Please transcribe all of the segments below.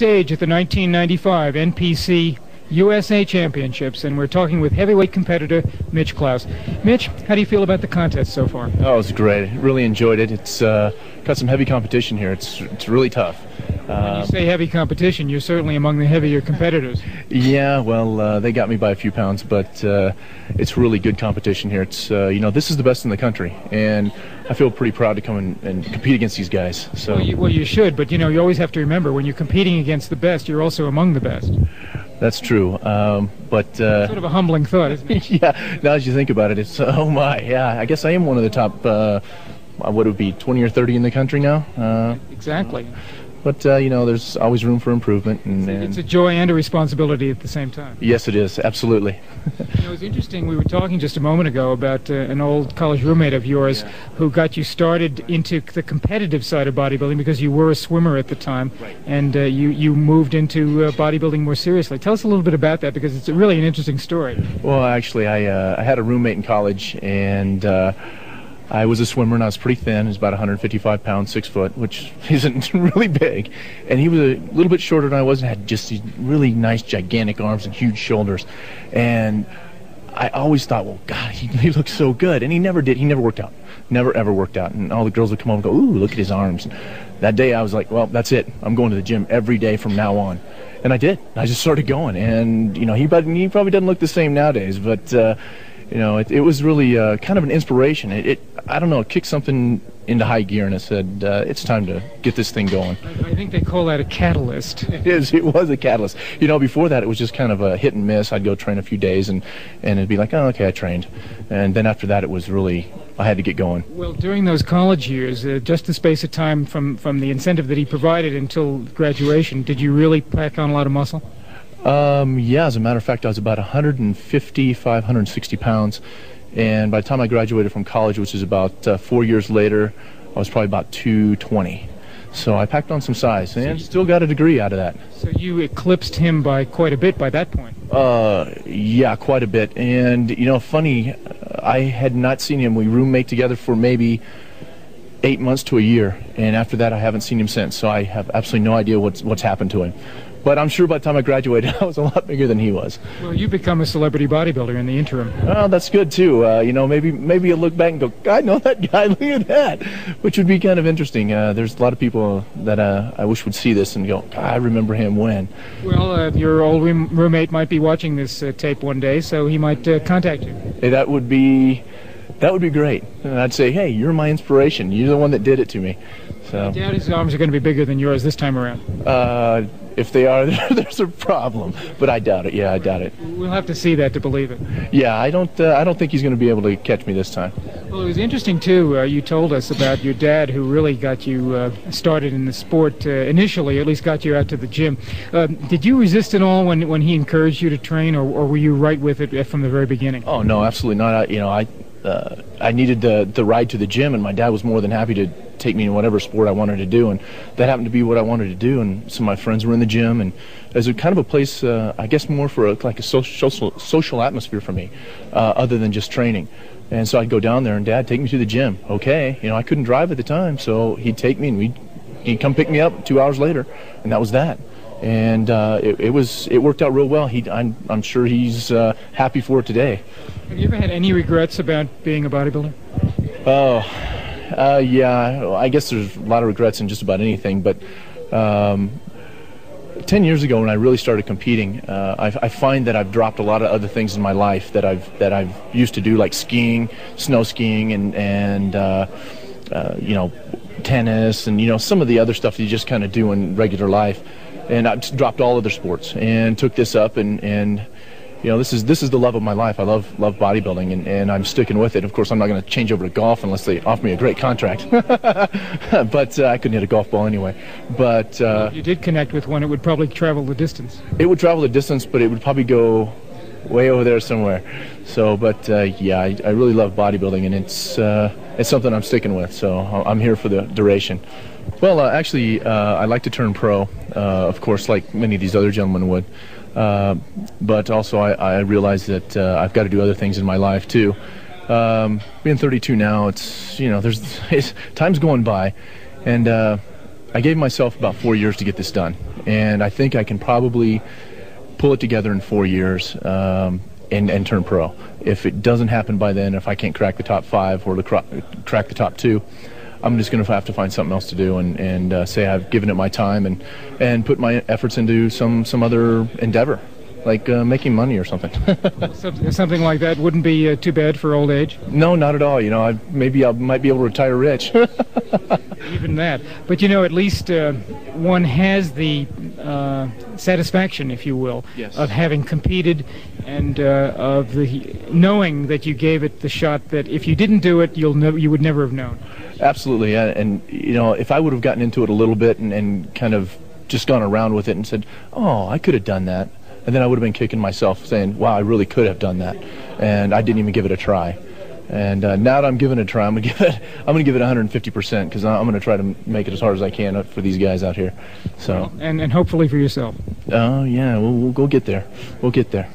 stage at the 1995 NPC USA Championships, and we're talking with heavyweight competitor Mitch Krause. Mitch, how do you feel about the contest so far? Oh, it was great. Really enjoyed it. It's got some heavy competition here. It's really tough. When you say heavy competition, you're certainly among the heavier competitors. Yeah, well, they got me by a few pounds, but it's really good competition here. It's this is the best in the country, and I feel pretty proud to come and compete against these guys. So well, you should, but you always have to remember when you're competing against the best, you're also among the best. That's true, but sort of a humbling thought, isn't it? Yeah. Now as you think about it, it's oh my, yeah. I guess I am one of the top. What would it be, 20 or 30 in the country now? Exactly. But there's always room for improvement, and it's a joy and a responsibility at the same time. Yes, it is. Absolutely. It was interesting. We were talking just a moment ago about an old college roommate of yours who got you started into the competitive side of bodybuilding because you were a swimmer at the time, right. And you moved into bodybuilding more seriously. Tell us a little bit about that, because it's really an interesting story. Well, actually, I had a roommate in college, and I was a swimmer, and I was pretty thin. He was about 155 pounds, 6 foot, which isn't really big. And he was a little bit shorter than I was, and had just these really nice, gigantic arms and huge shoulders. And I always thought, well, God, he looks so good. And he never did. He never worked out. Never, ever worked out. And all the girls would come over and go, ooh, look at his arms. And that day, I was like, well, that's it. I'm going to the gym every day from now on. And I did. I just started going. And, he probably doesn't look the same nowadays, but it was really kind of an inspiration. I don't know, it kicked something into high gear, and I said, it's time to get this thing going. I think they call that a catalyst. It was a catalyst. Before that, it was just kind of a hit and miss. I'd go train a few days, and it'd be like, oh, okay, I trained. And then after that, it was really, I had to get going. Well, during those college years, just the space of time from the incentive that he provided until graduation, did you really pack on a lot of muscle? Yeah, as a matter of fact, I was about 155, 160 pounds, and by the time I graduated from college, which is about 4 years later, I was probably about 220. So I packed on some size, and still got a degree out of that. So you eclipsed him by quite a bit by that point. Yeah, quite a bit. And, funny, I had not seen him. We roommate together for maybe 8 months to a year, and after that I haven't seen him since, so I have absolutely no idea what's happened to him. But I'm sure by the time I graduated, I was a lot bigger than he was. Well, you become a celebrity bodybuilder in the interim. Oh, that's good too. Maybe you'll look back and go, I know that guy, look at that, which would be kind of interesting. There's a lot of people that I wish would see this and go, I remember him when. Well, your old roommate might be watching this tape one day, so he might contact you. Hey, that would be great. And I'd say, hey, you're my inspiration. You're the one that did it to me. So I doubt his arms are going to be bigger than yours this time around. If they are, there's a problem. But I doubt it. Yeah, I doubt it. We'll have to see that to believe it. Yeah, I don't think he's going to be able to catch me this time. Well, it was interesting too. You told us about your dad, who really got you started in the sport initially, at least got you out to the gym. Did you resist at all when he encouraged you to train, or were you right with it from the very beginning? Oh no, absolutely not. I needed the ride to the gym, and my dad was more than happy to take me in whatever sport I wanted to do, and that happened to be what I wanted to do. And some of my friends were in the gym, and as a kind of a place, I guess more for a social atmosphere for me, other than just training. And so I'd go down there, and Dad, take me to the gym. Okay, I couldn't drive at the time, so he'd take me, and he'd come pick me up 2 hours later, and that was that. And it worked out real well. I'm sure he's happy for it today. Have you ever had any regrets about being a bodybuilder? Oh, yeah. I guess there's a lot of regrets in just about anything. But 10 years ago, when I really started competing, I find that I've dropped a lot of other things in my life that I've used to do, like skiing, snow skiing, and tennis, and some of the other stuff that you just kind of do in regular life. And I've just dropped all other sports and took this up, and this is the love of my life. I love bodybuilding, and I'm sticking with it. Of course, I'm not going to change over to golf unless they offer me a great contract. But I couldn't hit a golf ball anyway. But if you did connect with one, it would probably travel the distance. It would travel the distance, but it would probably go way over there somewhere. So, but yeah, I really love bodybuilding, and it's something I'm sticking with. So I'm here for the duration. Well, actually, I like to turn pro, of course, like many of these other gentlemen would. But also I realize that I've got to do other things in my life too. Being 32 now, it's time's going by, and I gave myself about 4 years to get this done, and I think I can probably pull it together in 4 years and turn pro. If it doesn't happen by then, if I can't crack the top 5 or crack the top 2, I'm just going to have to find something else to do and say I've given it my time and put my efforts into some other endeavor, like making money or something. Something like that wouldn't be too bad for old age? No, not at all. You know, maybe I might be able to retire rich. Even that. But, you know, at least one has the satisfaction, if you will, yes, of having competed and of the knowing that you gave it the shot that if you didn't do it, you would never have known. Absolutely. And, you know, if I would have gotten into it a little bit and kind of just gone around with it and said, oh, I could have done that, and then I would have been kicking myself saying, wow, I really could have done that, and I didn't even give it a try. And now that I'm giving it a try, I'm gonna give it 150% because I'm gonna try to make it as hard as I can for these guys out here. So and hopefully for yourself. Oh yeah, we'll get there. We'll get there.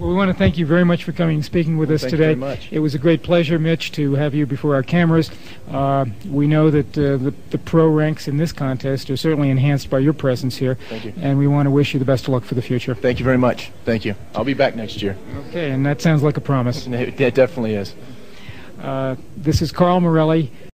Well, we want to thank you very much for coming and speaking with us today. Thank you very much. It was a great pleasure, Mitch, to have you before our cameras. We know that the pro ranks in this contest are certainly enhanced by your presence here. Thank you. And we want to wish you the best of luck for the future. Thank you very much. Thank you. I'll be back next year. Okay, and that sounds like a promise. It definitely is. This is Carl Morelli.